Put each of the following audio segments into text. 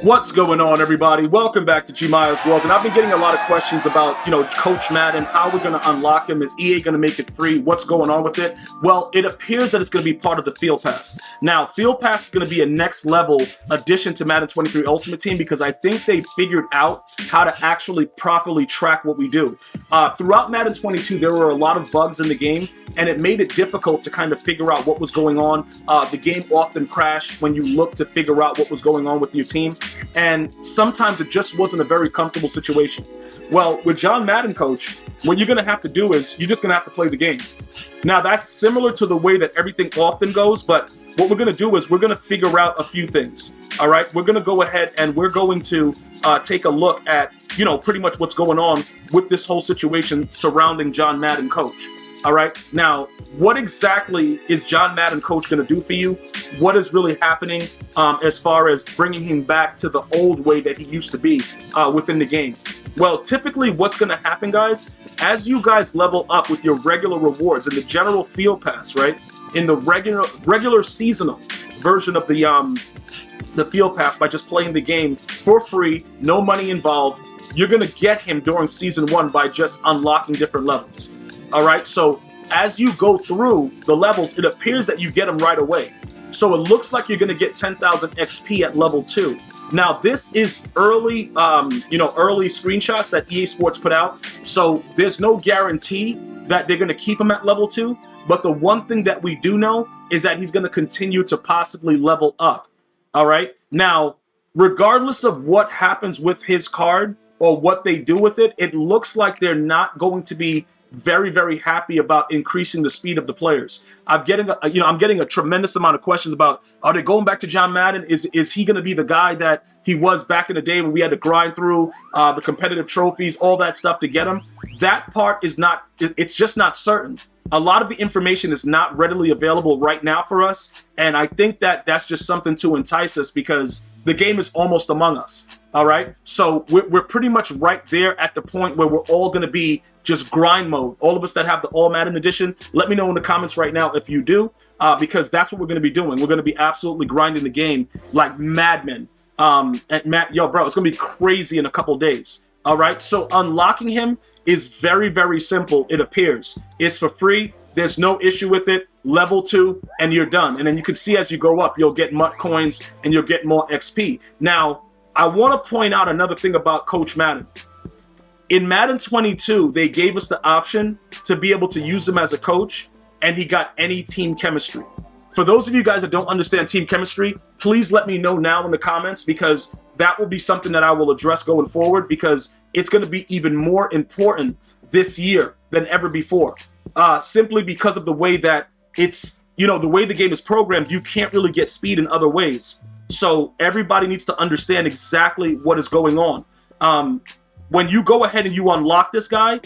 What's going on, everybody? Welcome back to GmiasWorld. And I've been getting a lot of questions about, Coach Madden. How we're going to unlock him? Is EA going to make it free? What's going on with it? Well, it appears that it's going to be part of the Field Pass. Now, Field Pass is going to be a next level addition to Madden 23 Ultimate Team because I think they figured out how to actually properly track what we do. Throughout Madden 22, there were a lot of bugs in the game, and it made it difficult to kind of figure out what was going on. The game often crashed when you looked to figure out what was going on with your team. And sometimes it just wasn't a very comfortable situation. Well, with John Madden, coach, what you're going to have to do is you're just going to have to play the game. Now, that's similar to the way that everything often goes, but what we're going to do is we're going to figure out a few things. All right, we're going to go ahead and we're going to take a look at, pretty much what's going on with this whole situation surrounding John Madden, coach. All right, now, what exactly is John Madden, coach, going to do for you? What is really happening as far as bringing him back to the old way that he used to be within the game? Well, typically what's going to happen, guys, as you guys level up with your regular rewards in the general Field Pass, right? In the regular seasonal version of the Field Pass, by just playing the game for free, no money involved, you're going to get him during Season 1 by just unlocking different levels. All right, so as you go through the levels, it appears that you get them right away. So it looks like you're going to get 10,000 XP at level 2. Now, this is early screenshots that EA Sports put out. So there's no guarantee that they're going to keep him at level 2. But the one thing that we do know is that he's going to continue to possibly level up. All right. Now, regardless of what happens with his card or what they do with it, it looks like they're not going to be very, very happy about increasing the speed of the players. I'm getting a tremendous amount of questions about, are they going back to John Madden? Is he going to be the guy that he was back in the day when we had to grind through the competitive trophies, all that stuff to get him? That part is not, it's just not certain. A lot of the information is not readily available right now for us. And I think that that's just something to entice us because the game is almost among us. All right. So we're pretty much right there at the point where we're all going to be just grind mode. All of us that have the All Madden edition, let me know in the comments right now if you do, because that's what we're going to be doing. We're going to be absolutely grinding the game like madmen. Bro, it's going to be crazy in a couple days. All right. So unlocking him is very, very simple. It appears it's for free. There's no issue with it. Level 2 and you're done. And then you can see as you go up, you'll get MUT coins and you'll get more XP. Now, I want to point out another thing about Coach Madden. In Madden 22, they gave us the option to be able to use him as a coach, and he got any team chemistry. For those of you guys that don't understand team chemistry, please let me know now in the comments because that will be something that I will address going forward because it's going to be even more important this year than ever before. Simply because of the way that it's, the way the game is programmed, you can't really get speed in other ways. So everybody needs to understand exactly what is going on. When you go ahead and you unlock this guy,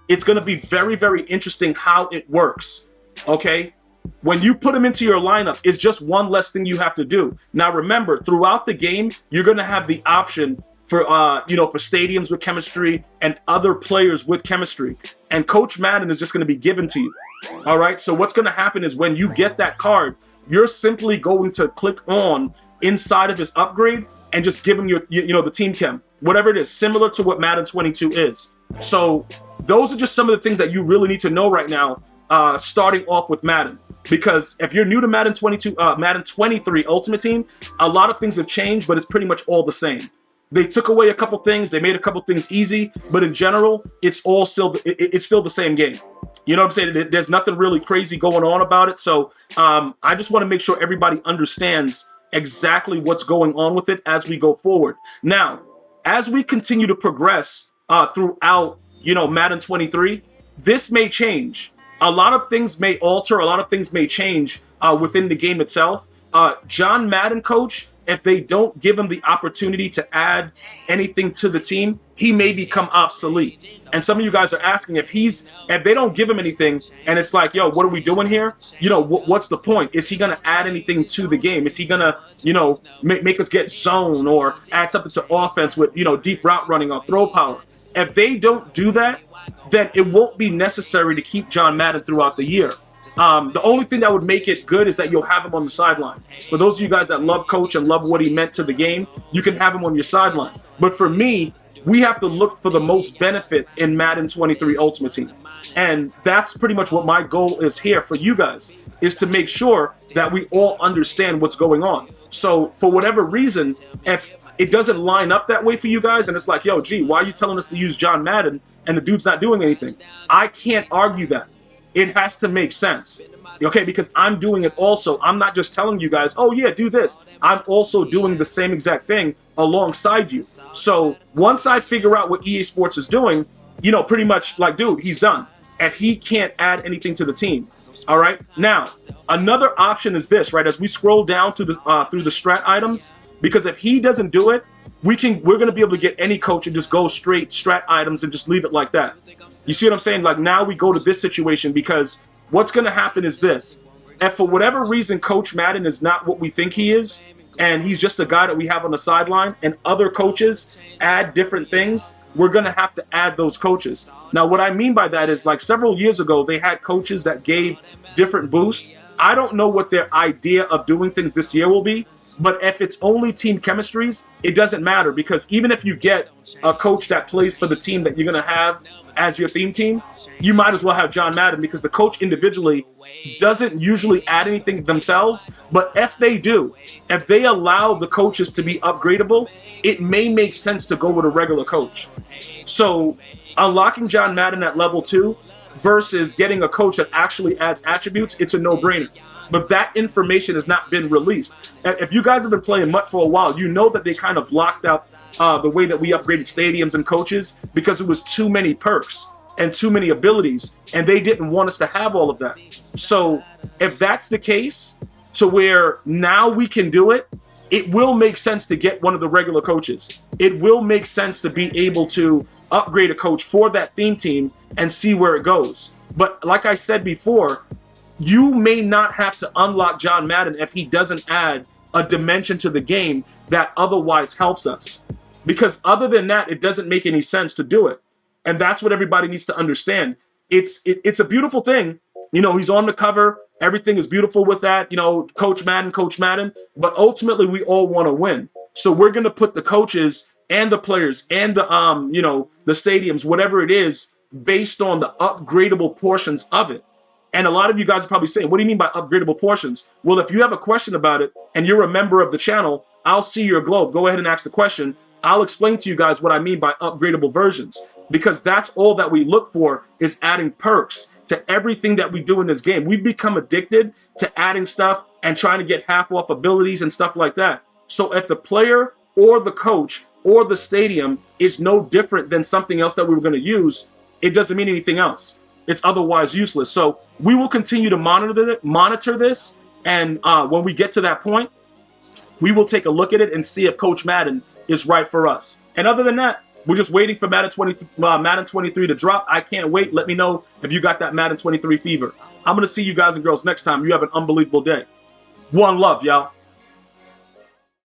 it's going to be very, very interesting how it works. Okay? When you put him into your lineup, it's just one less thing you have to do. Now, remember, throughout the game, you're going to have the option for, for stadiums with chemistry and other players with chemistry. And Coach Madden is just going to be given to you. All right? So what's going to happen is when you get that card, you're simply going to click on inside of his upgrade and just give him your, the team chem, whatever it is, similar to what Madden 22 is. So those are just some of the things that you really need to know right now, starting off with Madden. Because if you're new to Madden 23 Ultimate Team, a lot of things have changed, but it's pretty much all the same. They took away a couple things, they made a couple things easy, but in general, it's still the same game. You know what I'm saying? There's nothing really crazy going on about it. So I just want to make sure everybody understands exactly what's going on with it as we go forward. Now, as we continue to progress throughout, Madden 23, this may change. A lot of things may alter. A lot of things may change within the game itself. John Madden, coach, if they don't give him the opportunity to add anything to the team, he may become obsolete. And some of you guys are asking if they don't give him anything and it's like, yo, what are we doing here? What's the point? Is he going to add anything to the game? Is he going to, make us get zone or add something to offense with, deep route running or throw power? If they don't do that, then it won't be necessary to keep John Madden throughout the year. The only thing that would make it good is that you'll have him on the sideline. For those of you guys that love Coach and love what he meant to the game, you can have him on your sideline. But for me, we have to look for the most benefit in Madden 23 Ultimate Team. And that's pretty much what my goal is here for you guys, is to make sure that we all understand what's going on. So for whatever reason, if it doesn't line up that way for you guys, and it's like, yo, gee, why are you telling us to use John Madden and the dude's not doing anything? I can't argue that. It has to make sense. Okay, because I'm doing it also. I'm not just telling you guys, oh yeah, do this. I'm also doing the same exact thing alongside you. So once I figure out what EA Sports is doing, you know, pretty much like, dude, he's done. If he can't add anything to the team. All right. Now, another option is this, right? As we scroll down through the strat items, because if he doesn't do it, we're going to be able to get any coach and just go straight strat items and just leave it like that. You see what I'm saying? Like now we go to this situation because what's going to happen is this. If for whatever reason Coach Madden is not what we think he is, and he's just a guy that we have on the sideline, and other coaches add different things, we're going to have to add those coaches. Now, what I mean by that is, like, several years ago, they had coaches that gave different boosts. I don't know what their idea of doing things this year will be, but if it's only team chemistries, it doesn't matter, because even if you get a coach that plays for the team that you're going to have as your theme team, you might as well have John Madden, because the coach individually doesn't usually add anything themselves. But if they do, if they allow the coaches to be upgradable, it may make sense to go with a regular coach. So unlocking John Madden at level 2 versus getting a coach that actually adds attributes, it's a no-brainer. But that information has not been released. If you guys have been playing MUT for a while, you know that they kind of blocked out the way that we upgraded stadiums and coaches, because it was too many perks and too many abilities, and they didn't want us to have all of that. So if that's the case, to where now we can do it, it will make sense to get one of the regular coaches. It will make sense to be able to upgrade a coach for that theme team and see where it goes. But like I said before, you may not have to unlock John Madden if he doesn't add a dimension to the game that otherwise helps us. Because other than that, it doesn't make any sense to do it. And that's what everybody needs to understand. It's a beautiful thing. You know, he's on the cover. Everything is beautiful with that. You know, Coach Madden. But ultimately, we all want to win. So we're going to put the coaches and the players and the, the stadiums, whatever it is, based on the upgradable portions of it. And a lot of you guys are probably saying, what do you mean by upgradable portions? Well, if you have a question about it and you're a member of the channel, I'll see your globe. Go ahead and ask the question. I'll explain to you guys what I mean by upgradable versions, because that's all that we look for, is adding perks to everything that we do in this game. We've become addicted to adding stuff and trying to get half off abilities and stuff like that. So if the player or the coach or the stadium is no different than something else that we were going to use, it doesn't mean anything else. It's otherwise useless. So we will continue to monitor this, and when we get to that point, we will take a look at it and see if Coach Madden is right for us. And other than that, we're just waiting for Madden 23 to drop. I can't wait. Let me know if you got that Madden 23 fever. I'm going to see you guys and girls next time. You have an unbelievable day. One love, y'all.